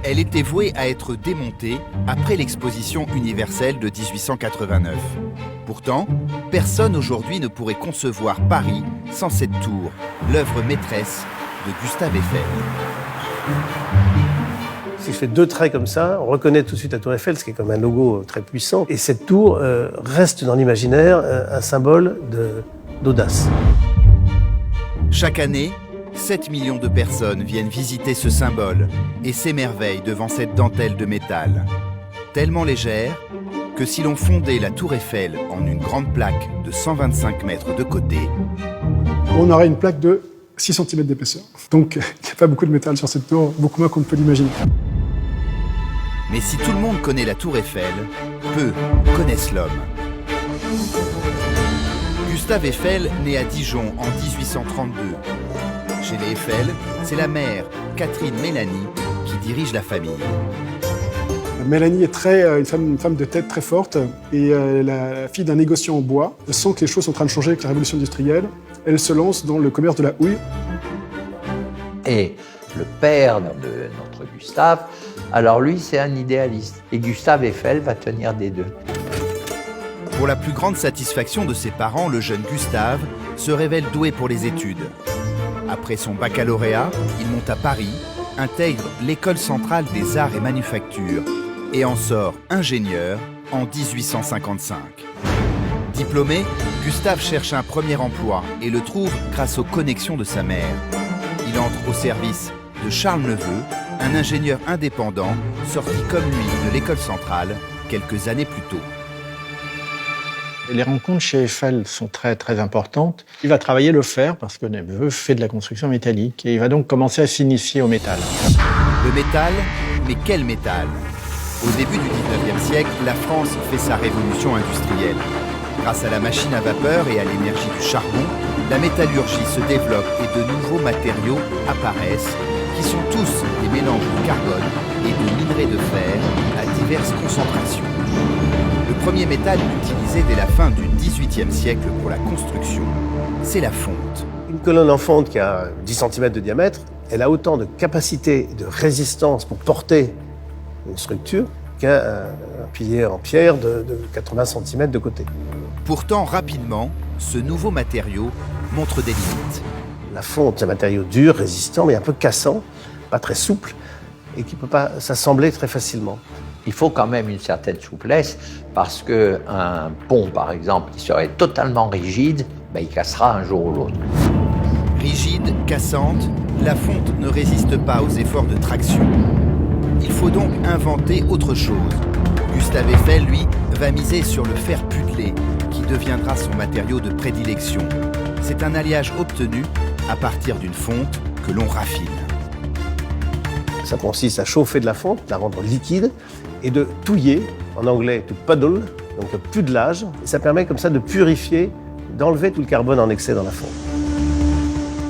Elle était vouée à être démontée après l'exposition universelle de 1889. Pourtant, personne aujourd'hui ne pourrait concevoir Paris sans cette tour, l'œuvre maîtresse de Gustave Eiffel. Si je fais deux traits comme ça, on reconnaît tout de suite la tour Eiffel, ce qui est comme un logo très puissant. Et cette tour reste dans l'imaginaire un symbole d'audace. Chaque année, 7 millions de personnes viennent visiter ce symbole et s'émerveillent devant cette dentelle de métal. Tellement légère que si l'on fondait la tour Eiffel en une grande plaque de 125 mètres de côté, on aurait une plaque de 6 cm d'épaisseur. Donc il n'y a pas beaucoup de métal sur cette tour, beaucoup moins qu'on ne peut l'imaginer. Mais si tout le monde connaît la tour Eiffel, peu connaissent l'homme. Gustave Eiffel naît à Dijon en 1832. Chez les Eiffel, c'est la mère, Catherine Mélanie, qui dirige la famille. Mélanie est une femme de tête très forte et la fille d'un négociant en bois. Elle sent que les choses sont en train de changer avec la révolution industrielle. Elle se lance dans le commerce de la houille. Et le père de notre Gustave, alors lui, c'est un idéaliste. Et Gustave Eiffel va tenir des deux. Pour la plus grande satisfaction de ses parents, le jeune Gustave se révèle doué pour les études. Après son baccalauréat, il monte à Paris, intègre l'École centrale des arts et manufactures et en sort ingénieur en 1855. Diplômé, Gustave cherche un premier emploi et le trouve grâce aux connexions de sa mère. Il entre au service de Charles Neveu, un ingénieur indépendant sorti comme lui de l'École centrale quelques années plus tôt. Les rencontres chez Eiffel sont très très importantes. Il va travailler le fer parce que Neveu fait de la construction métallique et il va donc commencer à s'initier au métal. Le métal, mais quel métal ? Au début du 19e siècle, la France fait sa révolution industrielle. Grâce à la machine à vapeur et à l'énergie du charbon, la métallurgie se développe et de nouveaux matériaux apparaissent qui sont tous des mélanges de carbone et de minerais de fer à diverses concentrations. Le premier métal utilisé dès la fin du XVIIIe siècle pour la construction, c'est la fonte. Une colonne en fonte qui a 10 cm de diamètre, elle a autant de capacité de résistance pour porter une structure qu'un pilier en pierre de 80 cm de côté. Pourtant, rapidement, ce nouveau matériau montre des limites. La fonte, c'est un matériau dur, résistant, mais un peu cassant, pas très souple, et qui ne peut pas s'assembler très facilement. Il faut quand même une certaine souplesse parce qu'un pont, par exemple, qui serait totalement rigide, il cassera un jour ou l'autre. Rigide, cassante, la fonte ne résiste pas aux efforts de traction. Il faut donc inventer autre chose. Gustave Eiffel, lui, va miser sur le fer putelé, qui deviendra son matériau de prédilection. C'est un alliage obtenu à partir d'une fonte que l'on raffine. Ça consiste à chauffer de la fonte, la rendre liquide, et de touiller, en anglais to puddle, donc plus de l'âge, et ça permet comme ça de purifier, d'enlever tout le carbone en excès dans la fonte.